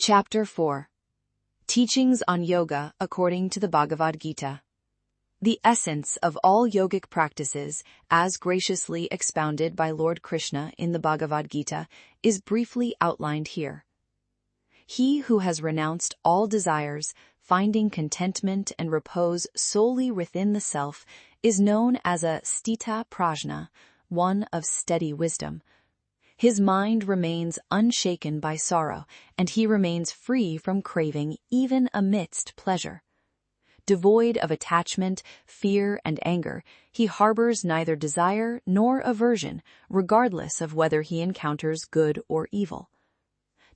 Chapter 4. Teachings on Yoga according to the Bhagavad Gita. The essence of all yogic practices, as graciously expounded by Lord Krishna in the Bhagavad Gita, is briefly outlined here. He who has renounced all desires, finding contentment and repose solely within the self, is known as a sthita prajna, one of steady wisdom. His mind remains unshaken by sorrow, and he remains free from craving even amidst pleasure. Devoid of attachment, fear, and anger, he harbors neither desire nor aversion, regardless of whether he encounters good or evil.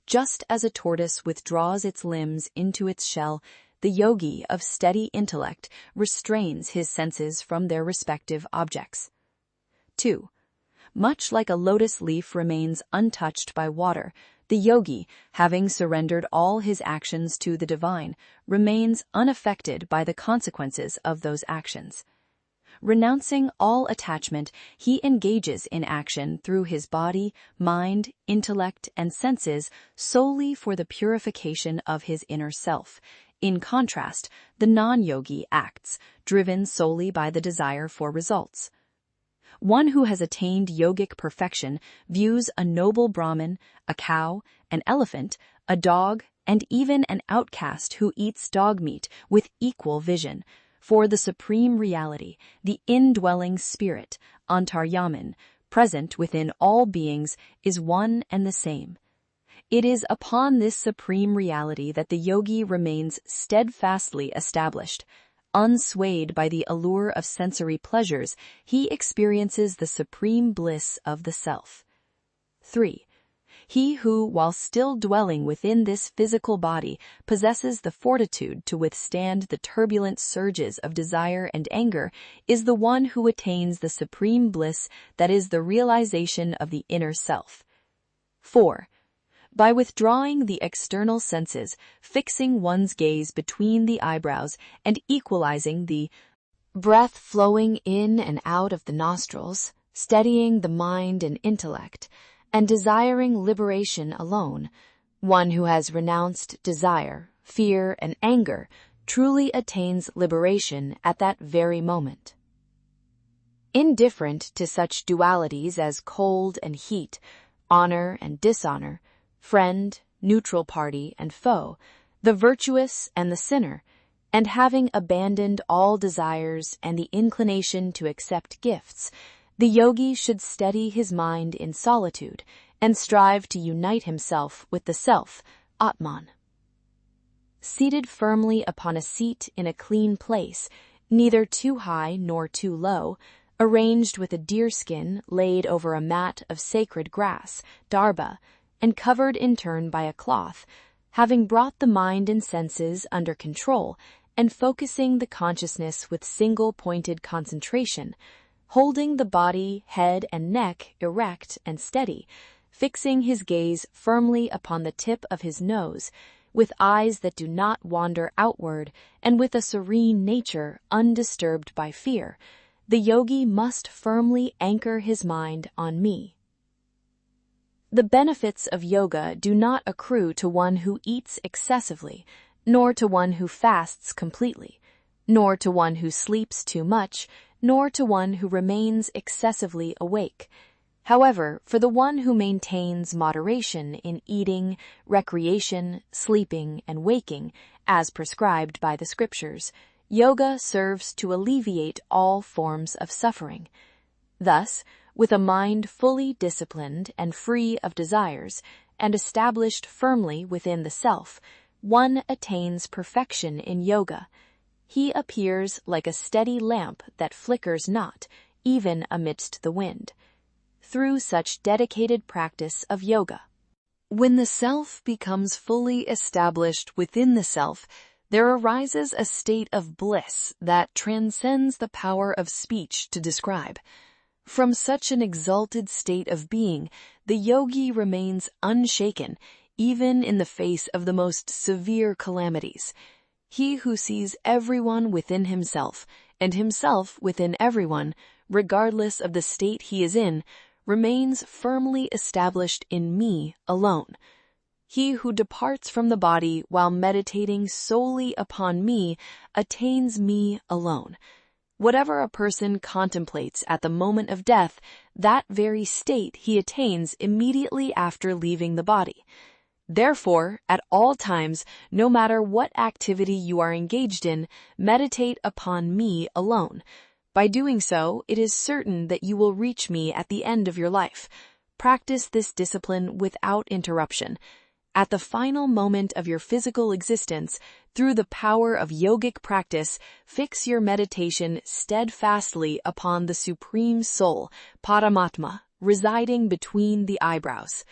Just as a tortoise withdraws its limbs into its shell, the yogi of steady intellect restrains his senses from their respective objects. 2. Much like a lotus leaf remains untouched by water, the yogi, having surrendered all his actions to the divine, remains unaffected by the consequences of those actions. Renouncing all attachment, he engages in action through his body, mind, intellect, and senses solely for the purification of his inner self. In contrast, the non-yogi acts, driven solely by the desire for results. One who has attained yogic perfection views a noble Brahmin, a cow, an elephant, a dog, and even an outcast who eats dog meat with equal vision, for the supreme reality, the indwelling spirit, Antaryaman, present within all beings, is one and the same. It is upon this supreme reality that the yogi remains steadfastly established. Unswayed by the allure of sensory pleasures, he experiences the supreme bliss of the self. 3. He who, while still dwelling within this physical body, possesses the fortitude to withstand the turbulent surges of desire and anger, is the one who attains the supreme bliss that is the realization of the inner self. 4. By withdrawing the external senses, fixing one's gaze between the eyebrows, and equalizing the breath flowing in and out of the nostrils, steadying the mind and intellect, and desiring liberation alone, one who has renounced desire, fear, and anger truly attains liberation at that very moment. Indifferent to such dualities as cold and heat, honor and dishonor, friend, neutral party, and foe, the virtuous and the sinner, and having abandoned all desires and the inclination to accept gifts, the yogi should steady his mind in solitude and strive to unite himself with the self, Atman. Seated firmly upon a seat in a clean place, neither too high nor too low, arranged with a deerskin laid over a mat of sacred grass, darba, and covered in turn by a cloth, having brought the mind and senses under control and focusing the consciousness with single-pointed concentration, holding the body, head, and neck erect and steady, fixing his gaze firmly upon the tip of his nose, with eyes that do not wander outward and with a serene nature undisturbed by fear, the yogi must firmly anchor his mind on me. The benefits of yoga do not accrue to one who eats excessively, nor to one who fasts completely, nor to one who sleeps too much, nor to one who remains excessively awake. However, for the one who maintains moderation in eating, recreation, sleeping, and waking, as prescribed by the scriptures, yoga serves to alleviate all forms of suffering. Thus, with a mind fully disciplined and free of desires, and established firmly within the self, one attains perfection in yoga. He appears like a steady lamp that flickers not, even amidst the wind. Through such dedicated practice of yoga, when the self becomes fully established within the self, there arises a state of bliss that transcends the power of speech to describe. From such an exalted state of being, the yogi remains unshaken, even in the face of the most severe calamities. He who sees everyone within himself, and himself within everyone, regardless of the state he is in, remains firmly established in me alone. He who departs from the body while meditating solely upon me attains me alone. Whatever a person contemplates at the moment of death, that very state he attains immediately after leaving the body. Therefore, at all times, no matter what activity you are engaged in, meditate upon me alone. By doing so, it is certain that you will reach me at the end of your life. Practice this discipline without interruption. At the final moment of your physical existence, through the power of yogic practice, fix your meditation steadfastly upon the Supreme Soul, Paramatma, residing between the eyebrows.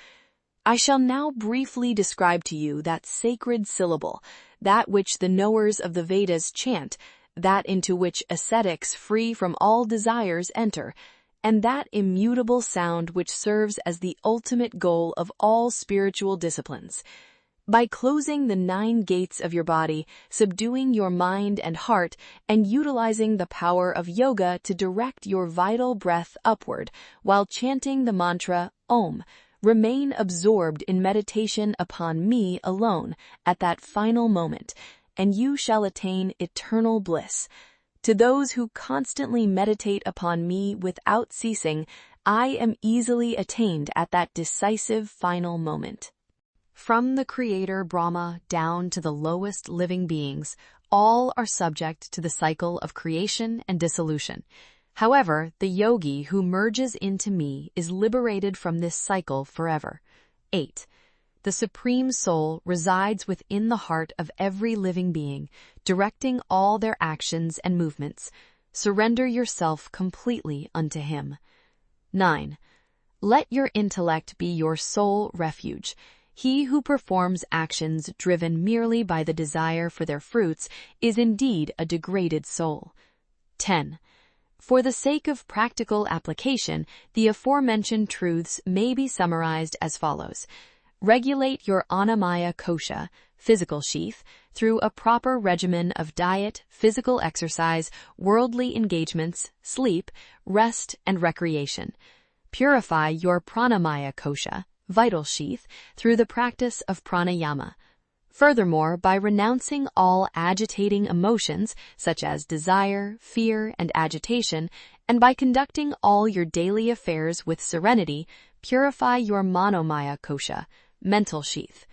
I shall now briefly describe to you that sacred syllable, that which the knowers of the Vedas chant, that into which ascetics free from all desires enter, and that immutable sound which serves as the ultimate goal of all spiritual disciplines. By closing the 9 gates of your body, subduing your mind and heart, and utilizing the power of yoga to direct your vital breath upward, while chanting the mantra Om, remain absorbed in meditation upon me alone at that final moment, and you shall attain eternal bliss. To those who constantly meditate upon me without ceasing, I am easily attained at that decisive final moment. From the Creator Brahma down to the lowest living beings, all are subject to the cycle of creation and dissolution. However, the yogi who merges into me is liberated from this cycle forever. 8. The Supreme Soul resides within the heart of every living being, directing all their actions and movements. Surrender yourself completely unto Him. 9. Let your intellect be your sole refuge. He who performs actions driven merely by the desire for their fruits is indeed a degraded soul. 10. For the sake of practical application, the aforementioned truths may be summarized as follows. Regulate your Annamaya kosha, physical sheath, through a proper regimen of diet, physical exercise, worldly engagements, sleep, rest, and recreation. Purify your Pranamaya kosha, vital sheath, through the practice of pranayama. Furthermore, by renouncing all agitating emotions, such as desire, fear, and agitation, and by conducting all your daily affairs with serenity, purify your Manomaya kosha, mental sheath.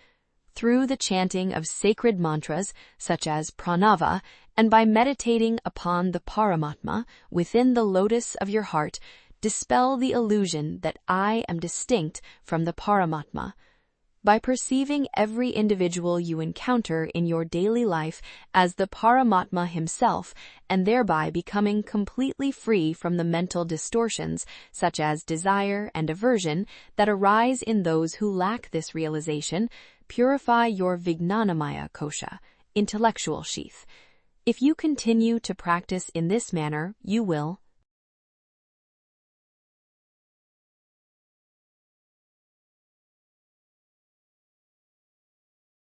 Through the chanting of sacred mantras, such as pranava, and by meditating upon the Paramatma within the lotus of your heart, dispel the illusion that I am distinct from the Paramatma. By perceiving every individual you encounter in your daily life as the Paramatma himself, and thereby becoming completely free from the mental distortions, such as desire and aversion, that arise in those who lack this realization, purify your Vijnanamaya kosha, intellectual sheath. If you continue to practice in this manner, you will